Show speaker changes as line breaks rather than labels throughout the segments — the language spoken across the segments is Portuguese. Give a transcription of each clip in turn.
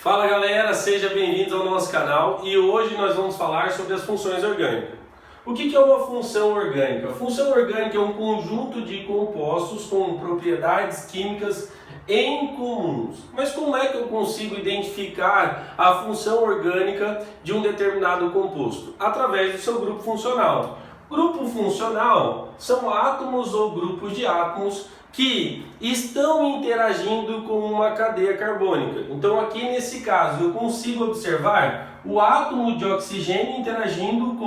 Fala galera, sejam bem-vindos ao nosso canal e hoje nós vamos falar sobre as funções orgânicas. O que é uma função orgânica? A função orgânica é um conjunto de compostos com propriedades químicas em comuns. Mas como é que eu consigo identificar a função orgânica de um determinado composto? Através do seu grupo funcional. Grupo funcional são átomos ou grupos de átomos que estão interagindo com uma cadeia carbônica. Então aqui nesse caso eu consigo observar o átomo de oxigênio interagindo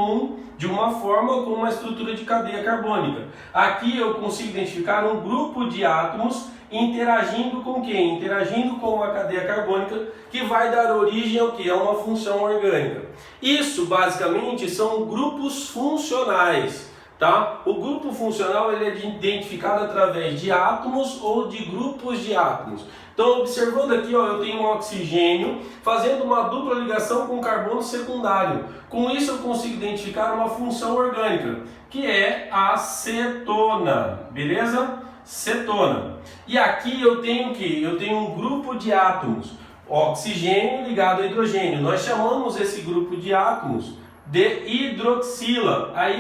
de uma forma com uma estrutura de cadeia carbônica. Aqui eu consigo identificar um grupo de átomos interagindo com quem? Interagindo com uma cadeia carbônica que vai dar origem ao que? A uma função orgânica. Isso basicamente são grupos funcionais. Tá? O grupo funcional ele é identificado através de átomos ou de grupos de átomos. Então, observando aqui, ó, eu tenho um oxigênio fazendo uma dupla ligação com carbono secundário. Com isso, eu consigo identificar uma função orgânica, que é a cetona. Beleza? Cetona. E aqui eu tenho o quê? Eu tenho um grupo de átomos, oxigênio ligado a hidrogênio. Nós chamamos esse grupo de átomos de hidroxila. A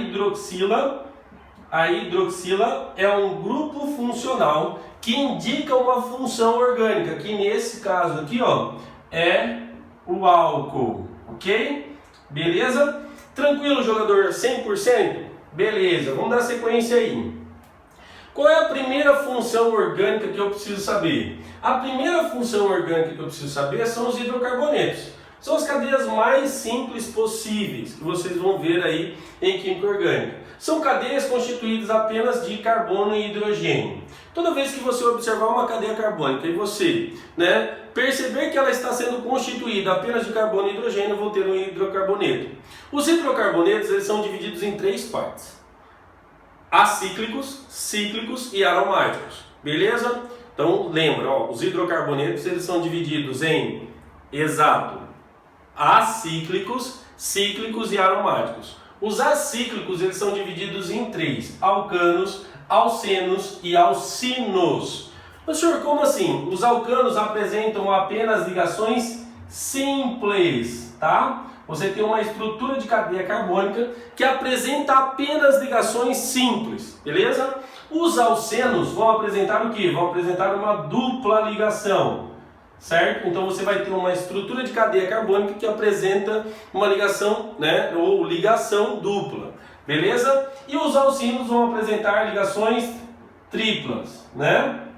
hidroxila é um grupo funcional que indica uma função orgânica, que nesse caso aqui, ó, é o álcool, ok? Beleza? Tranquilo, jogador? 100%? Beleza, vamos dar sequência aí. Qual é a primeira função orgânica que eu preciso saber? A primeira função orgânica que eu preciso saber são os hidrocarbonetos. São as cadeias mais simples possíveis que vocês vão ver aí em química orgânica. São cadeias constituídas apenas de carbono e hidrogênio. Toda vez que você observar uma cadeia carbônica e você perceber que ela está sendo constituída apenas de carbono e hidrogênio, eu vou ter um hidrocarboneto. Os hidrocarbonetos eles são divididos em três partes: acíclicos, cíclicos e aromáticos. Beleza? Então lembra, ó, os hidrocarbonetos eles são divididos em acíclicos, cíclicos e aromáticos. Os acíclicos eles são divididos em três: alcanos, alcenos e alcinos. Mas senhor, como assim? Os alcanos apresentam apenas ligações simples, tá? Você tem uma estrutura de cadeia carbônica que apresenta apenas ligações simples, beleza? Os alcenos vão apresentar o que? Vão apresentar uma dupla ligação. Certo? Então você vai ter uma estrutura de cadeia carbônica que apresenta uma ligação, ou ligação dupla, beleza? E os alcinos vão apresentar ligações triplas,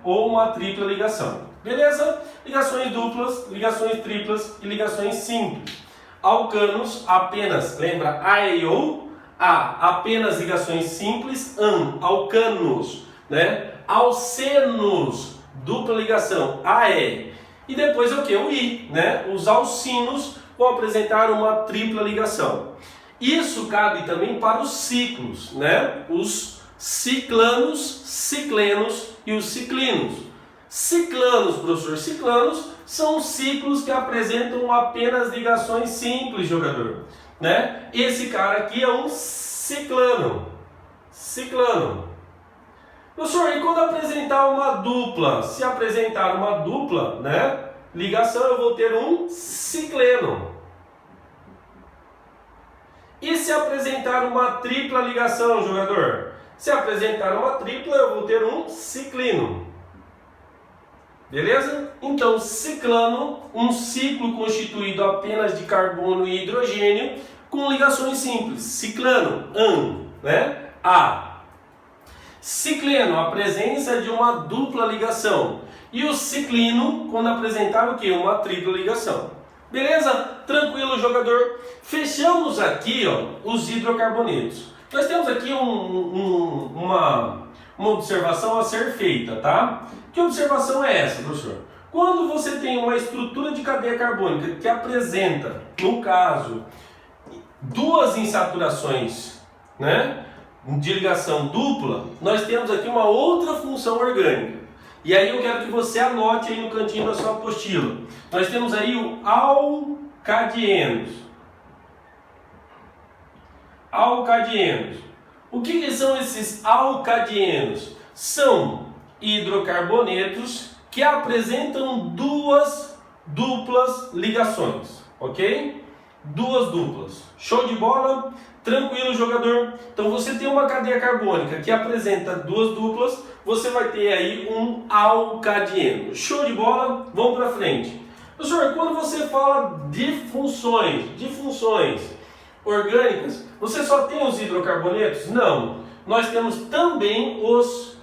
ou uma tripla ligação, beleza? Ligações duplas, ligações triplas e ligações simples. Alcanos apenas, lembra A e O? A, apenas ligações simples, alcanos, Alcenos, dupla ligação, AE. E depois é o que? O I, Os alcinos vão apresentar uma tripla ligação. Isso cabe também para os ciclos, Os ciclanos, ciclenos e os ciclinos. Ciclanos, professor, ciclanos são ciclos que apresentam apenas ligações simples, jogador, Esse cara aqui é um ciclano. Professor, e quando apresentar uma dupla? Se apresentar uma dupla, ligação, eu vou ter um cicleno. E se apresentar uma tripla ligação, jogador? Se apresentar uma tripla, eu vou ter um ciclino. Beleza? Então, ciclano, um ciclo constituído apenas de carbono e hidrogênio com ligações simples. Ciclano, A. Cicleno, a presença de uma dupla ligação. E o ciclino, quando apresentar o que? Uma tripla ligação. Beleza? Tranquilo, jogador? Fechamos aqui, ó, os hidrocarbonetos. Nós temos aqui uma observação a ser feita, tá? Que observação é essa, professor? Quando você tem uma estrutura de cadeia carbônica que apresenta, no caso, duas insaturações, de ligação dupla, nós temos aqui uma outra função orgânica. E aí eu quero que você anote aí no cantinho da sua apostila. Nós temos aí o alcadienos. O que são esses alcadienos? São hidrocarbonetos que apresentam duas duplas ligações, ok? Duas duplas. Show de bola? Tranquilo, jogador? Então você tem uma cadeia carbônica que apresenta duas duplas, você vai ter aí um alcadieno. Show de bola? Vamos para frente. Professor, quando você fala de funções orgânicas, você só tem os hidrocarbonetos? Não. Nós temos também os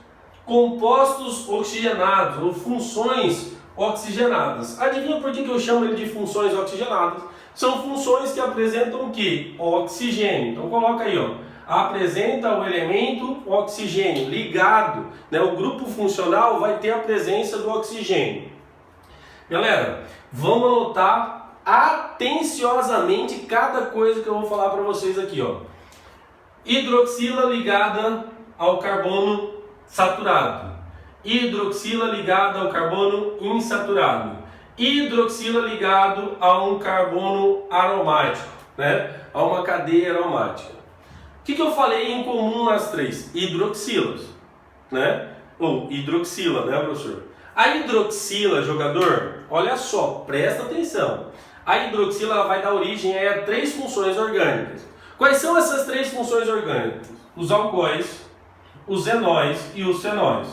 compostos oxigenados, ou funções oxigenadas. Adivinha por que eu chamo ele de funções oxigenadas? São funções que apresentam o que? Oxigênio. Então coloca aí, ó. Apresenta o elemento oxigênio ligado, né? O grupo funcional vai ter a presença do oxigênio. Galera, vamos anotar atenciosamente cada coisa que eu vou falar para vocês aqui, ó. Hidroxila ligada ao carbono saturado. Hidroxila ligada ao carbono insaturado. Hidroxila ligado a um carbono aromático, né? A uma cadeia aromática. O que eu falei em comum nas três? Hidroxilas, né? Ou hidroxila, né, professor? A hidroxila, jogador, olha só, presta atenção. A hidroxila ela vai dar origem a três funções orgânicas. Quais são essas três funções orgânicas? Os alcoóis, os enóis e os fenóis.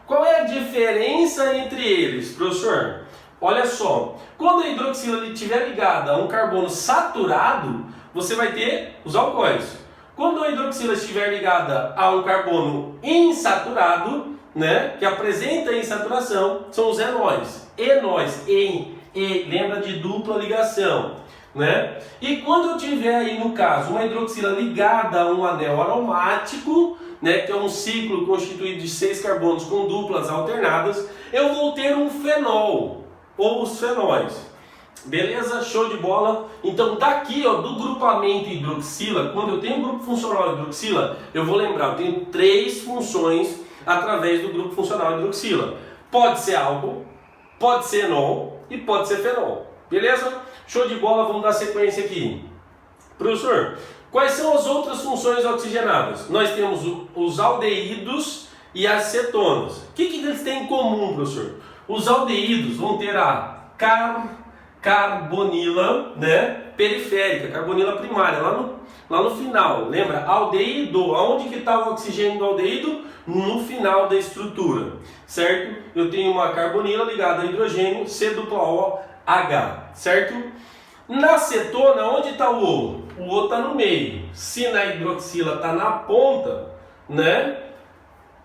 Qual é a diferença entre eles, professor? Olha só, quando a hidroxila estiver ligada a um carbono saturado, você vai ter os alcoóis. Quando a hidroxila estiver ligada a um carbono insaturado, né, que apresenta insaturação, são os enóis. Enóis, lembra de dupla ligação, né? E quando eu tiver aí, no caso, uma hidroxila ligada a um anel aromático, né, que é um ciclo constituído de 6 carbonos com duplas alternadas, eu vou ter um fenol, ou os fenóis. Beleza? Show de bola? Então daqui, ó, do grupamento hidroxila, quando eu tenho um grupo funcional hidroxila, eu vou lembrar, eu tenho três funções através do grupo funcional hidroxila. Pode ser álcool, pode ser enol e pode ser fenol. Beleza? Show de bola, vamos dar sequência aqui. Professor, quais são as outras funções oxigenadas? Nós temos os aldeídos e as cetonas. O que eles têm em comum, professor? Os aldeídos vão ter a carbonila, né, periférica, carbonila primária, lá no final. Lembra? Aldeído, aonde que está o oxigênio do aldeído? No final da estrutura, certo? Eu tenho uma carbonila ligada a hidrogênio, C2OH, certo? Na cetona, onde está o O? O O está no meio. Se na hidroxila está na ponta, né?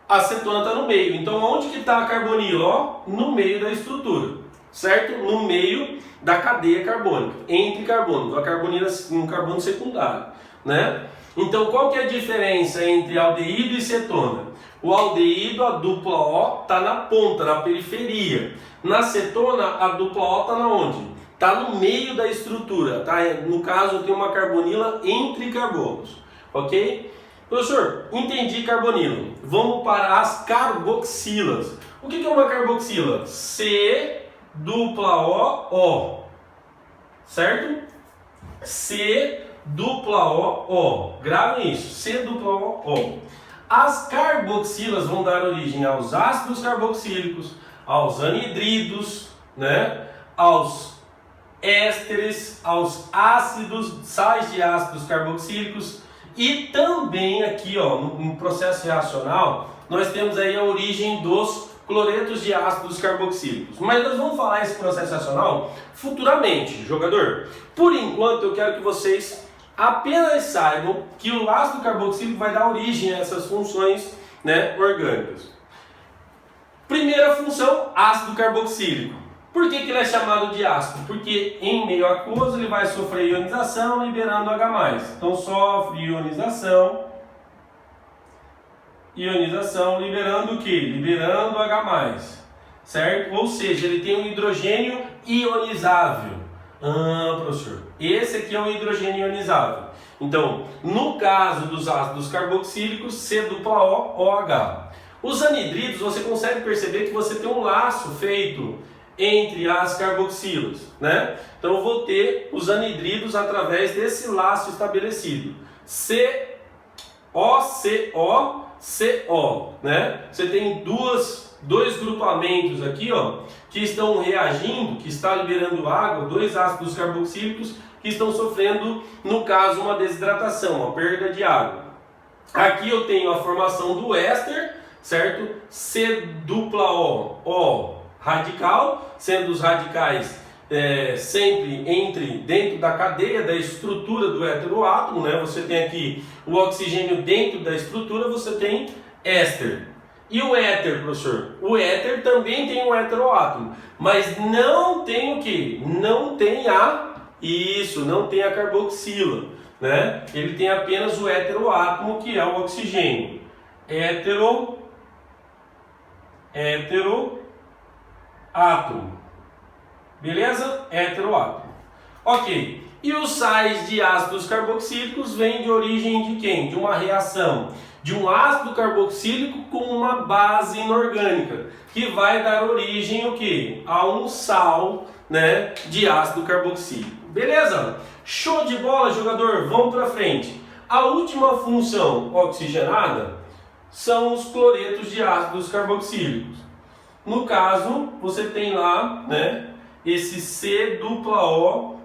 A cetona está no meio. Então, onde que está a carbonila? Ó, no meio da estrutura, certo? No meio da cadeia carbônica, entre carbonos, a carbonila, um carbono secundário, né? Então, qual que é a diferença entre aldeído e cetona? O aldeído, a dupla O, está na ponta, na periferia. Na cetona, a dupla O está na onde? Está no meio da estrutura, tá? No caso, eu tenho uma carbonila entre carbonos, ok? Professor, entendi carbonila. Vamos para as carboxilas. O que é uma carboxila? C dupla O, certo? C dupla O. Gravem isso, C dupla O. As carboxilas vão dar origem aos ácidos carboxílicos, aos anidridos, né? Aos ésteres, aos ácidos, sais de ácidos carboxílicos e também aqui, ó, no processo reacional, nós temos aí a origem dos cloretos de ácidos carboxílicos. Mas nós vamos falar esse processo reacional futuramente, jogador. Por enquanto, eu quero que vocês apenas saibam que o ácido carboxílico vai dar origem a essas funções, né, orgânicas. Primeira função, ácido carboxílico. Por que ele é chamado de ácido? Porque em meio aquoso ele vai sofrer ionização, liberando H+. Então sofre ionização, liberando o que? Liberando H+, certo? Ou seja, ele tem um hidrogênio ionizável. Professor, esse aqui é um hidrogênio ionizável. Então, no caso dos ácidos carboxílicos, C2OH. Os anidridos, você consegue perceber que você tem um laço feito entre as carboxilas, né? Então eu vou ter os anidridos através desse laço estabelecido. CO, né? Você tem duas dois grupamentos aqui, ó, que estão reagindo, que está liberando água, dois ácidos carboxílicos que estão sofrendo, no caso, uma desidratação, uma perda de água. Aqui eu tenho a formação do éster, certo? C dupla O radical, sendo os radicais sempre dentro da cadeia, da estrutura do heteroátomo, né? Você tem aqui o oxigênio dentro da estrutura, você tem éster. E o éter, professor? O éter também tem um heteroátomo, mas não tem o que? Não tem não tem a carboxila, né? Ele tem apenas o heteroátomo, que é o oxigênio. Heteroátomo. Beleza? Heteroátomo. Ok. E os sais de ácidos carboxílicos vêm de origem de quem? De uma reação de um ácido carboxílico com uma base inorgânica, que vai dar origem ao quê? A um sal, né, de ácido carboxílico. Beleza? Show de bola, jogador. Vamos para frente. A última função oxigenada são os cloretos de ácidos carboxílicos. No caso, você tem lá, né, esse C-O-Cl.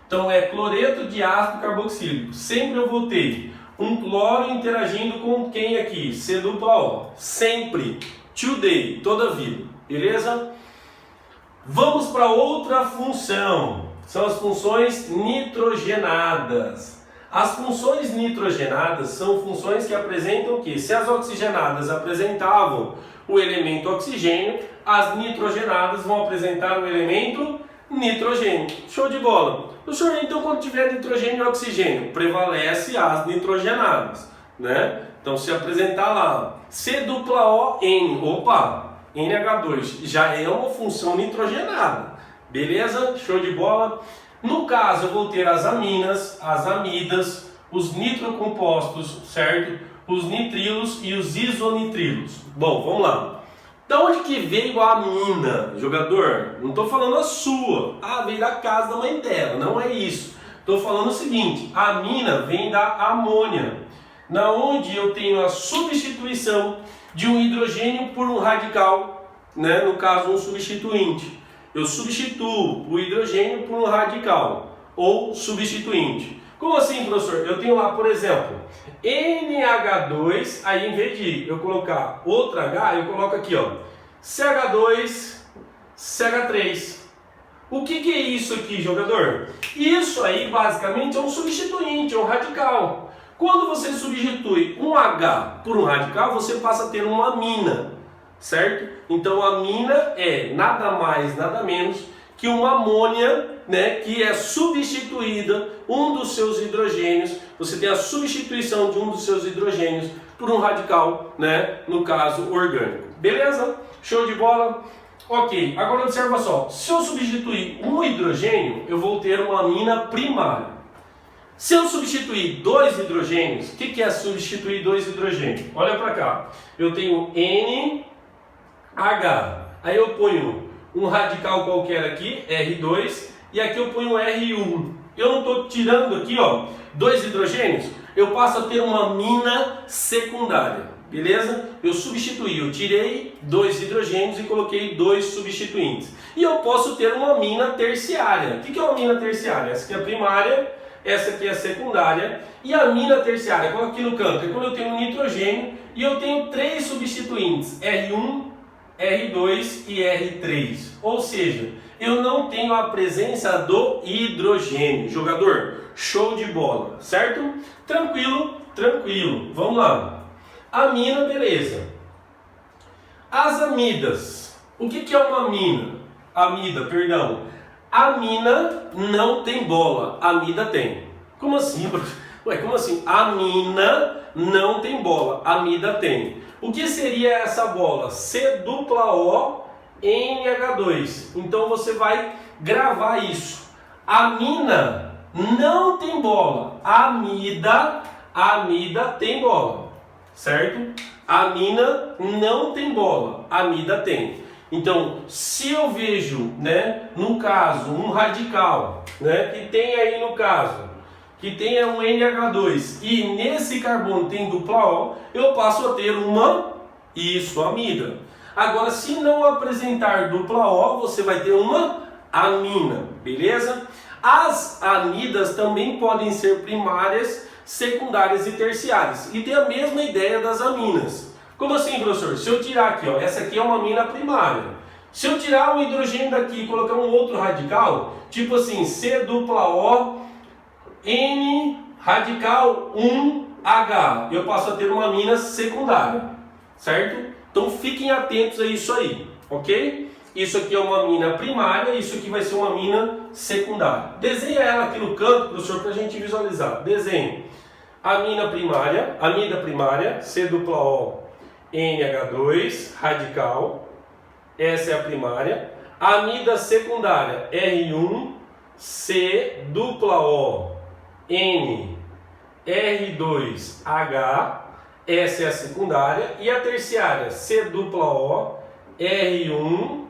Então é cloreto de ácido carboxílico. Sempre eu vou ter um cloro interagindo com quem aqui? C-O. Sempre. Today, toda a vida. Beleza? Vamos para outra função. São as funções nitrogenadas. As funções nitrogenadas são funções que apresentam o quê? Se as oxigenadas apresentavam o elemento oxigênio, as nitrogenadas vão apresentar o elemento nitrogênio. Show de bola! Professor, então quando tiver nitrogênio e oxigênio, prevalece as nitrogenadas, né? Então se apresentar lá C-O-N, opa, NH2, já é uma função nitrogenada. Beleza? Show de bola! No caso, eu vou ter as aminas, as amidas, os nitrocompostos, certo? Os nitrilos e os isonitrilos. Bom, vamos lá. Da onde que veio a amina, jogador? Não estou falando a sua. Ah, veio da casa da mãe dela. Não é isso. Estou falando o seguinte. A amina vem da amônia, na onde eu tenho a substituição de um hidrogênio por um radical, né? No caso, um substituinte. Eu substituo o hidrogênio por um radical, ou substituinte. Como assim, professor? Eu tenho lá, por exemplo, NH2, aí em vez de eu colocar outra H, eu coloco aqui, ó, CH2, CH3. O que é isso aqui, jogador? Isso aí, basicamente, é um substituinte, é um radical. Quando você substitui um H por um radical, você passa a ter uma amina, certo? Então, a amina é nada mais, nada menos que uma amônia, né, que é substituída, um dos seus hidrogênios, você tem a substituição de um dos seus hidrogênios por um radical, né, no caso orgânico. Beleza? Show de bola? Ok, agora observa só, se eu substituir um hidrogênio, eu vou ter uma amina primária. Se eu substituir dois hidrogênios, o que é substituir dois hidrogênios? Olha para cá, eu tenho NH, aí eu ponho um radical qualquer aqui, R2, e aqui eu ponho R1. Eu não estou tirando aqui, ó, dois hidrogênios, eu passo a ter uma amina secundária, beleza? Eu substituí, eu tirei dois hidrogênios e coloquei dois substituintes. E eu posso ter uma amina terciária. O que é uma amina terciária? Essa aqui é a primária, essa aqui é a secundária. E a amina terciária, coloca aqui no canto, é quando eu tenho um nitrogênio e eu tenho três substituintes, R1, R2 e R3, ou seja, eu não tenho a presença do hidrogênio. Jogador, show de bola, certo? Tranquilo, tranquilo, vamos lá. Amina, beleza. As amidas, o que é uma amina? Amida, perdão. Amina não tem bola, amida tem. Como assim? Ué, como assim? Amina não tem bola, amida tem. O que seria essa bola? C-O-NH2. Então você vai gravar isso. Amina não tem bola. Amida tem bola. Certo? Amina não tem bola. Amida tem. Então, se eu vejo, né, no caso, um radical, né, que tem aí no caso, que tenha um NH2 e nesse carbono tem dupla O, eu passo a ter uma Isso, amida. Agora, se não apresentar dupla O, você vai ter uma amina, beleza? As amidas também podem ser primárias, secundárias e terciárias. E tem a mesma ideia das aminas. Como assim, professor? Se eu tirar aqui, ó, essa aqui é uma amina primária. Se eu tirar o hidrogênio daqui e colocar um outro radical, tipo assim, C dupla O, N radical 1H, eu passo a ter uma amina secundária, certo? Então fiquem atentos a isso aí, ok? Isso aqui é uma amina primária, isso aqui vai ser uma amina secundária. Desenha ela aqui no canto, professor, para a gente visualizar. Desenhe. Amida primária, C dupla O, NH2, radical. Essa é a primária. Amida secundária, R1, C dupla O, N, R2H. Essa é a secundária. E a terciária, C dupla O, R1,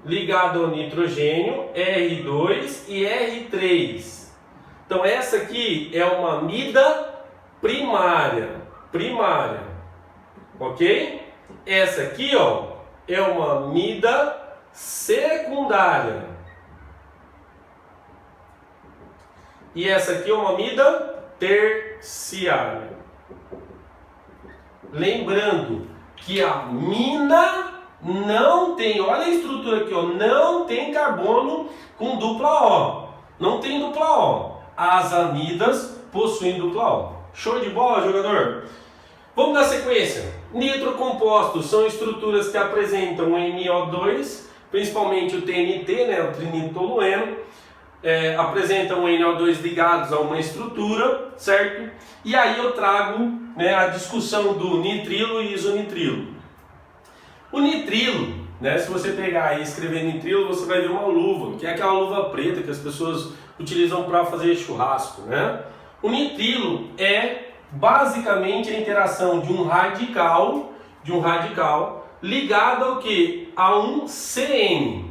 ligado ao nitrogênio, R2 e R3. Então essa aqui é uma amida primária. Ok? Essa aqui, ó, é uma amida secundária. E essa aqui é uma amida terciária. Lembrando que a amina não tem, olha a estrutura aqui, ó, não tem carbono com dupla O. Não tem dupla O. As amidas possuem dupla O. Show de bola, jogador? Vamos dar sequência. Nitrocompostos são estruturas que apresentam NO2, principalmente o TNT, né, o trinitolueno, apresentam NO2 ligados a uma estrutura, certo? E aí eu trago, né, a discussão do nitrilo e isonitrilo. O nitrilo, né, se você pegar e escrever nitrilo, você vai ver uma luva, que é aquela luva preta que as pessoas utilizam para fazer churrasco, né? O nitrilo é basicamente a interação de um radical ligado ao que? A um CN,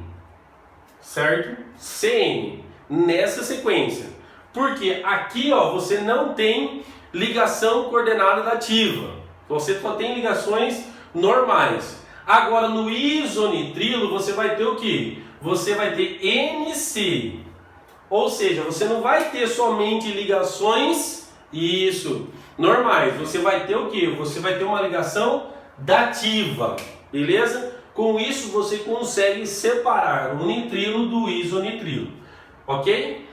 certo? CN, nessa sequência. Porque aqui, ó, você não tem ligação coordenada dativa, você só tem ligações normais. Agora no isonitrilo você vai ter o que? Você vai ter NC, ou seja, você não vai ter somente ligações normais, você vai ter o que? Você vai ter uma ligação dativa, beleza? Com isso você consegue separar o nitrilo do isonitrilo, ok?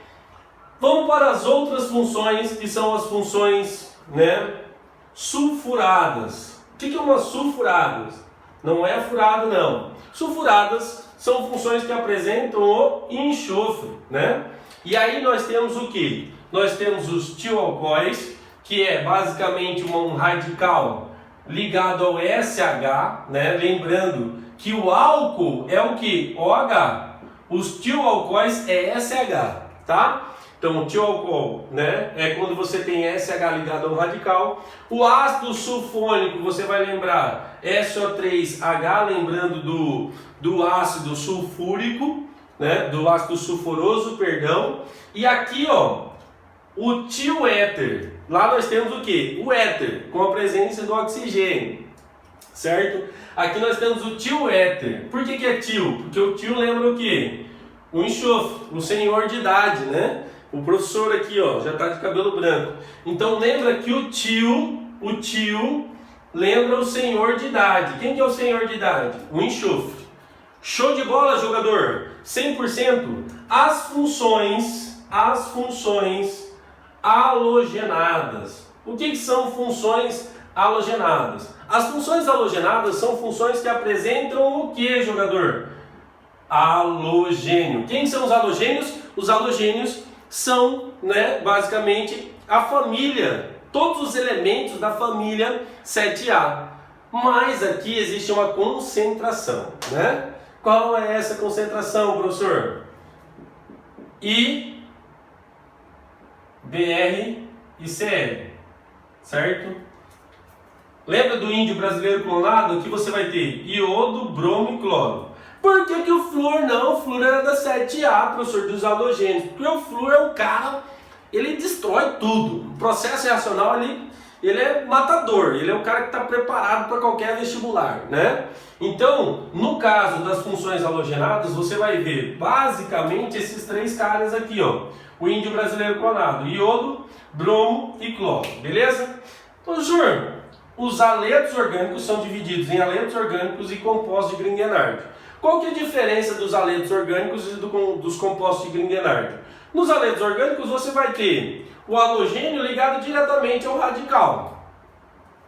Vamos para as outras funções, que são as funções, né, sulfuradas. O que é uma sulfuradas? Não é furado, não. Sulfuradas são funções que apresentam o enxofre, né? E aí nós temos o que? Nós temos os tioalcoóis, que é basicamente um radical ligado ao SH, né? Lembrando que o álcool é o que? OH. Os tioalcoóis é SH, tá? Então o tioalcool, né, é quando você tem SH ligado ao radical. O ácido sulfônico, você vai lembrar SO3H, lembrando do ácido sulfúrico, né, do ácido sulfuroso, perdão. E aqui, ó, o tioéter. Lá nós temos o que? O éter, com a presença do oxigênio, certo? Aqui nós temos o tioéter. Por que é tio? Porque o tio lembra o que? O enxofre, o senhor de idade, né? O professor aqui, ó, já está de cabelo branco. Então lembra que o tio lembra o senhor de idade. Quem que é o senhor de idade? O enxofre. Show de bola, jogador? 100%. As funções halogenadas. O que são funções halogenadas? As funções halogenadas são funções que apresentam o que, jogador? Halogênio. Quem são os halogênios? Os halogênios são, né, basicamente a família, todos os elementos da família 7A. Mas aqui existe uma concentração, né? Qual é essa concentração, professor? I, Br e Cl, certo? Lembra do índio brasileiro clonado? Aqui você vai ter iodo, bromo e cloro. Por que o flúor não? O flúor era da 7A, professor, dos halogênios. Porque o flúor é um cara, ele destrói tudo. O processo reacional, ele é matador, ele é o cara que está preparado para qualquer vestibular, né? Então, no caso das funções halogenadas, você vai ver basicamente esses três caras aqui, ó. O índio brasileiro clonado, iodo, bromo e cloro, beleza? Professor, os aletos orgânicos são divididos em aletos orgânicos e compostos de Grignard. Qual que é a diferença dos aletos orgânicos e dos compostos de Grignard? Nos aletos orgânicos você vai ter o halogênio ligado diretamente ao radical,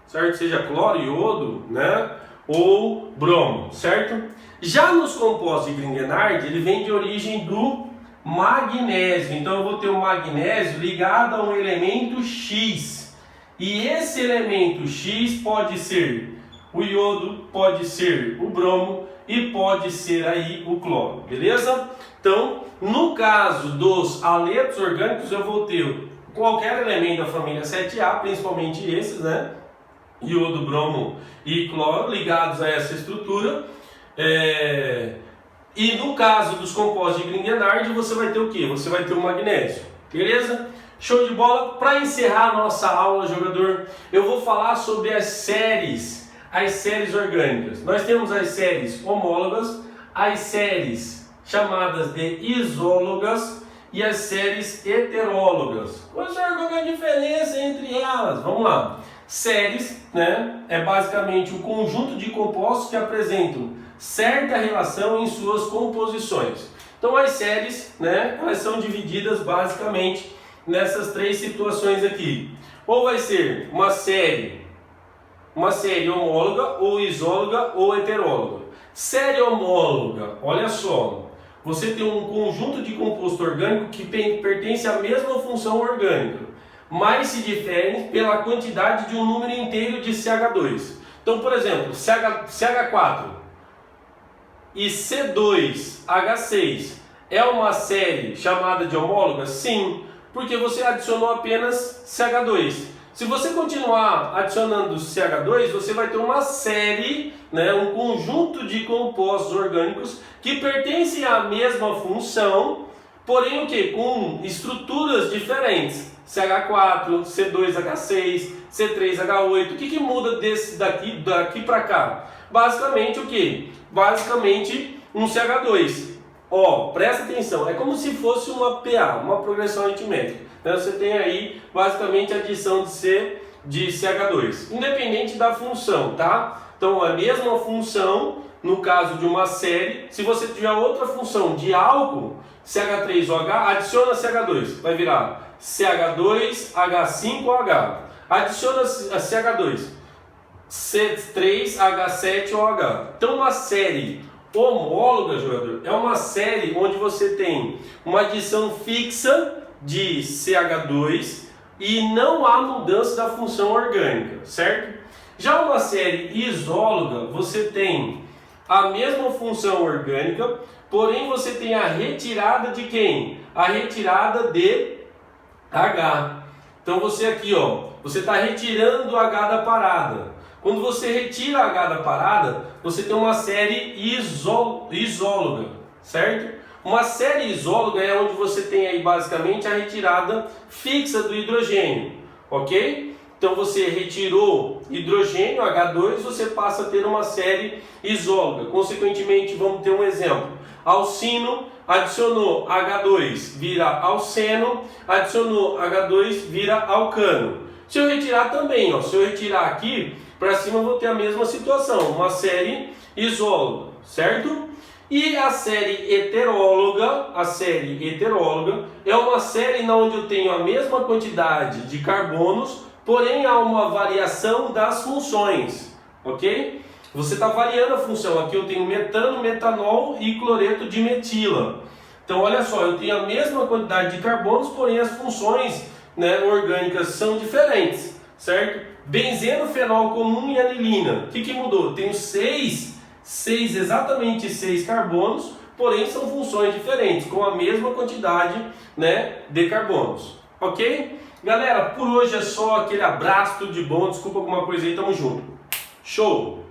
certo? Seja cloro, iodo, né? Ou bromo, certo? Já nos compostos de Grignard, ele vem de origem do magnésio. Então eu vou ter o magnésio ligado a um elemento X. E esse elemento X pode ser o iodo, pode ser o bromo e pode ser aí o cloro, beleza? Então, no caso dos aletos orgânicos, eu vou ter qualquer elemento da família 7A, principalmente esses, né? Iodo, bromo e cloro ligados a essa estrutura. E no caso dos compostos de Grignard, você vai ter o que? Você vai ter o magnésio, beleza? Show de bola! Para encerrar a nossa aula, jogador, eu vou falar sobre as séries orgânicas. Nós temos as séries homólogas, as séries chamadas de isólogas e as séries heterólogas. Professor, qual é a diferença entre elas? Vamos lá. Séries, né, é basicamente um conjunto de compostos que apresentam certa relação em suas composições. Então as séries, né, elas são divididas basicamente nessas três situações aqui. Ou vai ser uma série homóloga, ou isóloga, ou heteróloga. Série homóloga, olha só, você tem um conjunto de composto orgânico que pertence à mesma função orgânica, mas se diferem pela quantidade de um número inteiro de CH2. Então, por exemplo, CH4 e C2H6 é uma série chamada de homóloga? Sim, porque você adicionou apenas CH2. Se você continuar adicionando CH2, você vai ter uma série, né, um conjunto de compostos orgânicos que pertencem à mesma função, porém o que? Com estruturas diferentes. CH4, C2H6, C3H8. O que muda daqui para cá? Basicamente o que? Basicamente um CH2. Ó, presta atenção, é como se fosse uma PA, uma progressão aritmética. Então você tem aí basicamente a adição de CH2, independente da função, tá? Então a mesma função, no caso de uma série, se você tiver outra função de álcool, CH3OH, adiciona CH2, vai virar CH2H5OH. Adiciona a CH2, C3H7OH. Então uma série homóloga, jogador, é uma série onde você tem uma adição fixa de CH2 e não há mudança da função orgânica, certo? Já uma série isóloga, você tem a mesma função orgânica, porém você tem a retirada de quem? A retirada de H. Então você aqui, ó, você está retirando o H da parada. Quando você retira H da parada, você tem uma série isóloga, certo? Uma série isóloga é onde você tem aí basicamente a retirada fixa do hidrogênio, ok? Então você retirou hidrogênio, H2, você passa a ter uma série isóloga. Consequentemente, vamos ter um exemplo. Alcino adicionou H2, vira alceno, adicionou H2, vira alcano. Se eu retirar também, ó, se eu retirar aqui, para cima eu vou ter a mesma situação, uma série isóloga, certo? E a série heteróloga é uma série onde eu tenho a mesma quantidade de carbonos, porém há uma variação das funções, ok? Você está variando a função, aqui eu tenho metano, metanol e cloreto de metila. Então olha só, eu tenho a mesma quantidade de carbonos, porém as funções, né, orgânicas são diferentes, certo? Benzeno, fenol comum e anilina. O que mudou? Eu tenho exatamente 6 carbonos, porém são funções diferentes, com a mesma quantidade, né, de carbonos. Ok? Galera, por hoje é só aquele abraço, tudo de bom, desculpa alguma coisa aí, tamo junto. Show!